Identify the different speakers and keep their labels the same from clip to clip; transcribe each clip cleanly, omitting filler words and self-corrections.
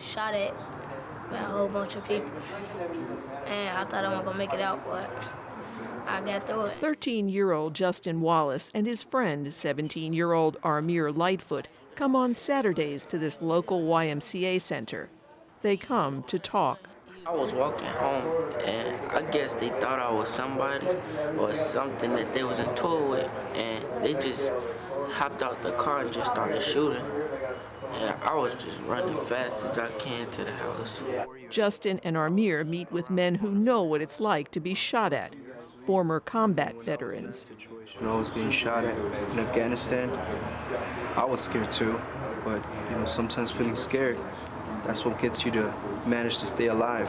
Speaker 1: shot at by a whole bunch of people. And I thought I wasn't going to make it out, but I got through it.
Speaker 2: 13-year-old Justin Wallace and his friend, 17-year-old Armir Lightfoot, come on Saturdays to this local YMCA center. They come to talk.
Speaker 3: I was walking home, and I guess they thought I was somebody or something that they was in tour with, and they just hopped out the car and just started shooting. And I was just running fast as I can to the house.
Speaker 2: Justin and Armir meet with men who know what it's like to be shot at, former combat veterans.
Speaker 4: When I was being shot at in Afghanistan, I was scared too, but sometimes feeling scared, that's what gets you to manage to stay alive.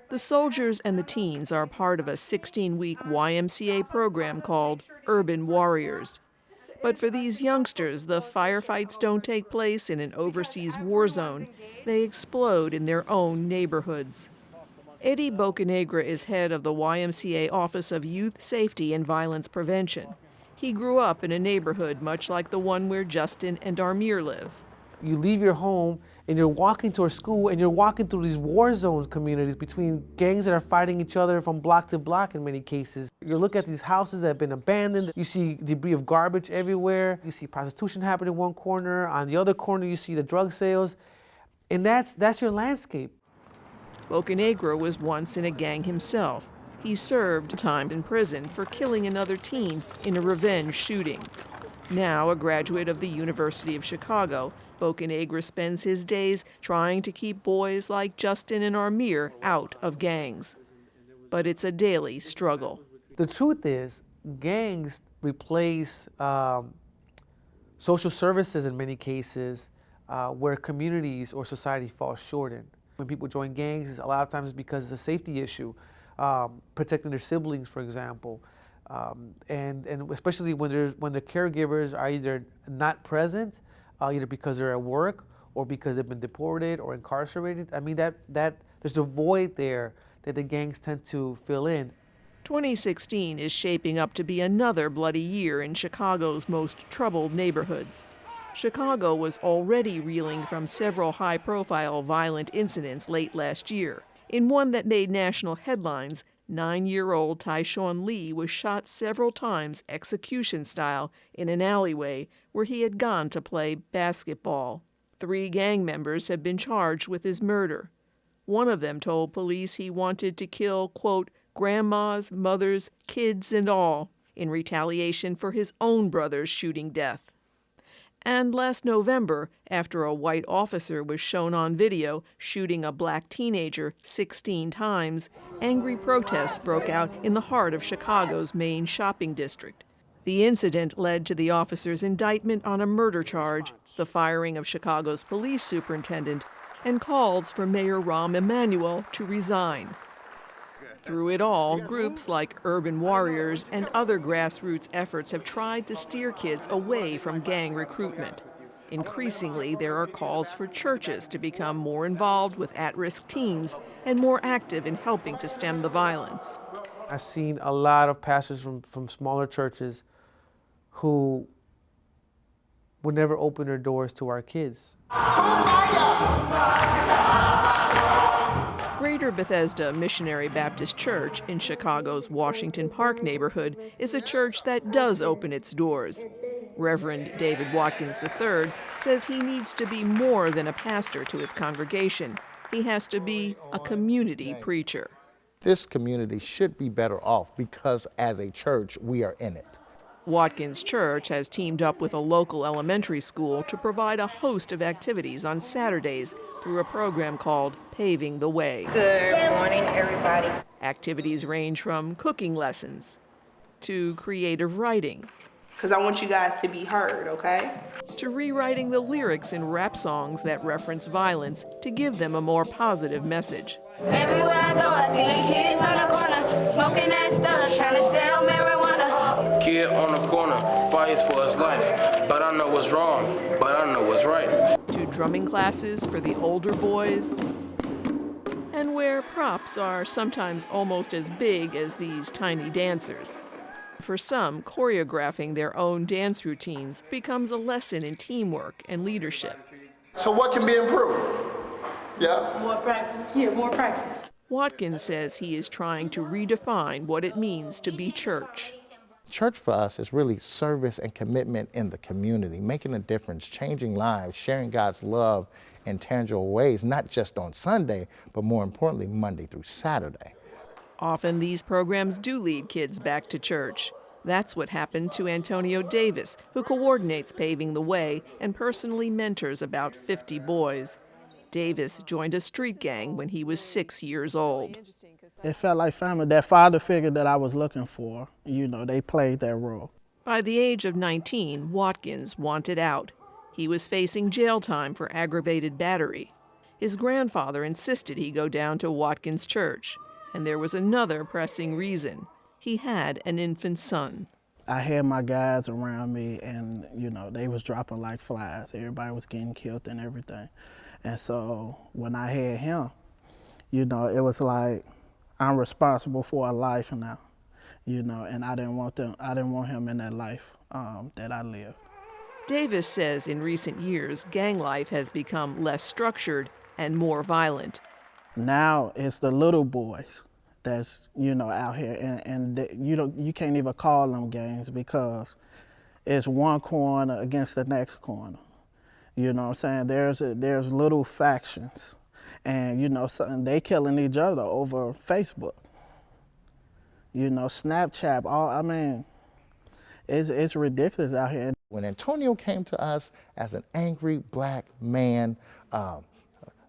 Speaker 2: The soldiers and the teens are part of a 16-week YMCA program called Urban Warriors. But for these youngsters, the firefights don't take place in an overseas war zone. They explode in their own neighborhoods. Eddie Bocanegra is head of the YMCA Office of Youth Safety and Violence Prevention. He grew up in a neighborhood much like the one where Justin and Armir live.
Speaker 5: You leave your home and you're walking to a school and you're walking through these war zone communities between gangs that are fighting each other from block to block in many cases. You look at these houses that have been abandoned. You see debris of garbage everywhere. You see prostitution happening in one corner. On the other corner, you see the drug sales. And that's your landscape.
Speaker 2: Bocanegra was once in a gang himself. He served time in prison for killing another teen in a revenge shooting. Now a graduate of the University of Chicago, Bocanegra spends his days trying to keep boys like Justin and Armir out of gangs. But it's a daily struggle.
Speaker 5: The truth is, gangs replace social services in many cases where communities or society fall short in. When people join gangs, a lot of times it's because it's a safety issue, protecting their siblings, for example. And especially when the caregivers are either not present, either because they're at work or because they've been deported or incarcerated. I mean, that there's a void there that the gangs tend to fill in.
Speaker 2: 2016 is shaping up to be another bloody year in Chicago's most troubled neighborhoods. Chicago was already reeling from several high-profile violent incidents late last year. In one that made national headlines, 9-year-old Tyshawn Lee was shot several times execution-style in an alleyway where he had gone to play basketball. 3 gang members have been charged with his murder. One of them told police he wanted to kill, quote, grandmas, mothers, kids, and all, in retaliation for his own brother's shooting death. And last November, after a white officer was shown on video shooting a black teenager 16 times, angry protests broke out in the heart of Chicago's main shopping district. The incident led to the officer's indictment on a murder charge, the firing of Chicago's police superintendent, and calls for Mayor Rahm Emanuel to resign. Through it all, groups like Urban Warriors and other grassroots efforts have tried to steer kids away from gang recruitment. Increasingly, there are calls for churches to become more involved with at-risk teens and more active in helping to stem the violence.
Speaker 5: I've seen a lot of pastors from smaller churches who would never open their doors to our kids.
Speaker 2: Greater Bethesda Missionary Baptist Church in Chicago's Washington Park neighborhood is a church that does open its doors. Reverend David Watkins III says he needs to be more than a pastor to his congregation. He has to be a community preacher.
Speaker 6: This community should be better off because as a church, we are in it.
Speaker 2: Watkins Church has teamed up with a local elementary school to provide a host of activities on Saturdays through a program called Paving the Way.
Speaker 7: Good morning, everybody.
Speaker 2: Activities range from cooking lessons to creative writing.
Speaker 7: Because I want you guys to be heard, okay?
Speaker 2: To rewriting the lyrics in rap songs that reference violence to give them a more positive message.
Speaker 8: Everywhere I go, I see kids on the corner, smoking that stuff, trying to sell marijuana.
Speaker 3: Kid on the corner, fights for his life, but I know what's wrong, but I know what's right.
Speaker 2: To drumming classes for the older boys, and where props are sometimes almost as big as these tiny dancers. For some, choreographing their own dance routines becomes a lesson in teamwork and leadership.
Speaker 9: So what can be improved?
Speaker 1: More practice.
Speaker 9: Yeah, more practice.
Speaker 2: Watkins says he is trying to redefine what it means to be church.
Speaker 6: Church for us is really service and commitment in the community, making a difference, changing lives, sharing God's love in tangible ways, not just on Sunday, but more importantly, Monday through Saturday.
Speaker 2: Often these programs do lead kids back to church. That's what happened to Antonio Davis, who coordinates Paving the Way and personally mentors about 50 boys. Davis joined a street gang when he was 6 years old.
Speaker 10: It felt like family. That father figure that I was looking for, they played that role.
Speaker 2: By the age of 19, Watkins wanted out. He was facing jail time for aggravated battery. His grandfather insisted he go down to Watkins Church, and there was another pressing reason. He had an infant son.
Speaker 10: I had my guys around me, and, they was dropping like flies. Everybody was getting killed and everything. And so when I had him, it was like, I'm responsible for a life now, and I didn't want him in that life that I lived.
Speaker 2: Davis says in recent years, gang life has become less structured and more violent.
Speaker 10: Now it's the little boys that's, out here, and you can't even call them gangs because it's one corner against the next corner. You know what I'm saying? There's little factions. And, they killing each other over Facebook. Snapchat, it's ridiculous out here.
Speaker 6: When Antonio came to us as an angry black man,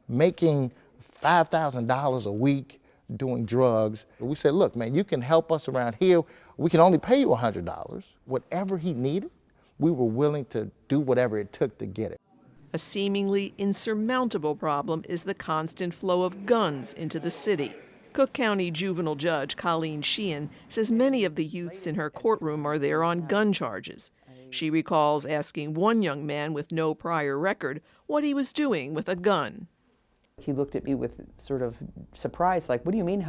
Speaker 6: making $5,000 a week doing drugs, we said, look, man, you can help us around here. We can only pay you $100. Whatever he needed, we were willing to do whatever it took to get it.
Speaker 2: A seemingly insurmountable problem is the constant flow of guns into the city. Cook County juvenile judge Colleen Sheehan says many of the youths in her courtroom are there on gun charges. She recalls asking one young man with no prior record what he was doing with a gun.
Speaker 11: He looked at me with sort of surprise, like, what do you mean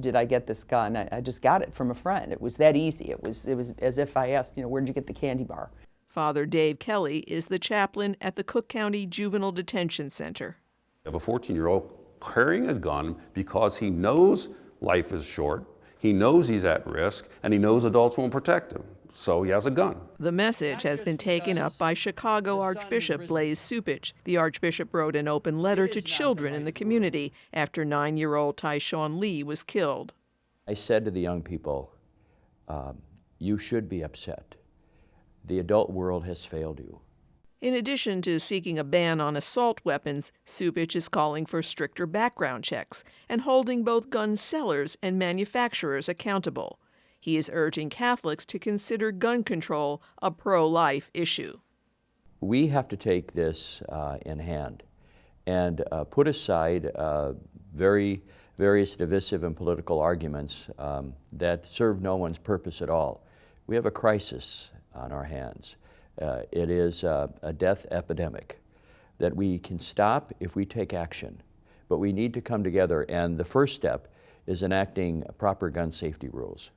Speaker 11: did I get this gun? I just got it from a friend. It was that easy. It was as if I asked, where'd you get the candy bar?
Speaker 2: Father Dave Kelly is the chaplain at the Cook County Juvenile Detention Center.
Speaker 12: You have a 14-year-old carrying a gun because he knows life is short, he knows he's at risk, and he knows adults won't protect him. So he has a gun.
Speaker 2: The message has been taken up by Chicago Archbishop Blase Cupich. The Archbishop wrote an open letter to children in the community after 9-year-old Tyshawn Lee was killed.
Speaker 13: I said to the young people, you should be upset. The adult world has failed you.
Speaker 2: In addition to seeking a ban on assault weapons, Cupich is calling for stricter background checks and holding both gun sellers and manufacturers accountable. He is urging Catholics to consider gun control a pro-life issue.
Speaker 13: We have to take this in hand and put aside various divisive and political arguments that serve no one's purpose at all. We have a crisis on our hands. It is a death epidemic that we can stop if we take action, but we need to come together, and the first step is enacting proper gun safety rules.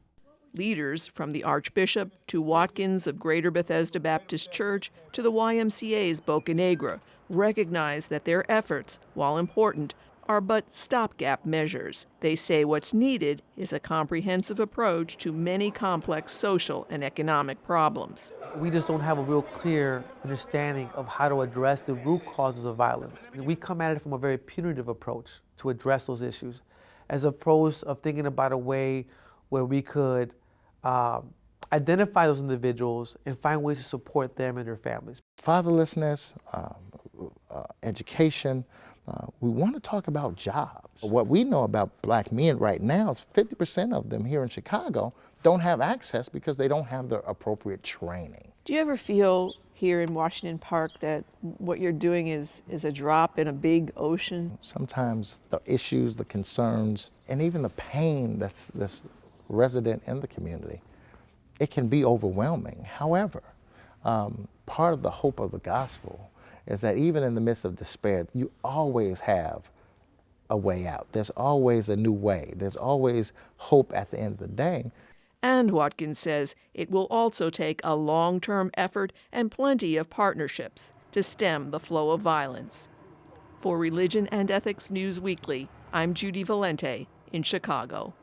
Speaker 2: Leaders from the Archbishop to Watkins of Greater Bethesda Baptist Church to the YMCA's Boca Negra recognize that their efforts, while important, are but stopgap measures. They say what's needed is a comprehensive approach to many complex social and economic problems.
Speaker 5: We just don't have a real clear understanding of how to address the root causes of violence. We come at it from a very punitive approach to address those issues, as opposed to thinking about a way where we could identify those individuals and find ways to support them and their families.
Speaker 6: Fatherlessness, education, we want to talk about jobs. What we know about black men right now is 50% of them here in Chicago don't have access because they don't have the appropriate training.
Speaker 2: Do you ever feel here in Washington Park that what you're doing is a drop in a big ocean?
Speaker 6: Sometimes the issues, the concerns, and even the pain that's resident in the community, it can be overwhelming. However, part of the hope of the gospel is that even in the midst of despair, you always have a way out. There's always a new way. There's always hope at the end of the day.
Speaker 2: And Watkins says it will also take a long-term effort and plenty of partnerships to stem the flow of violence. For Religion and Ethics News Weekly, I'm Judy Valente in Chicago.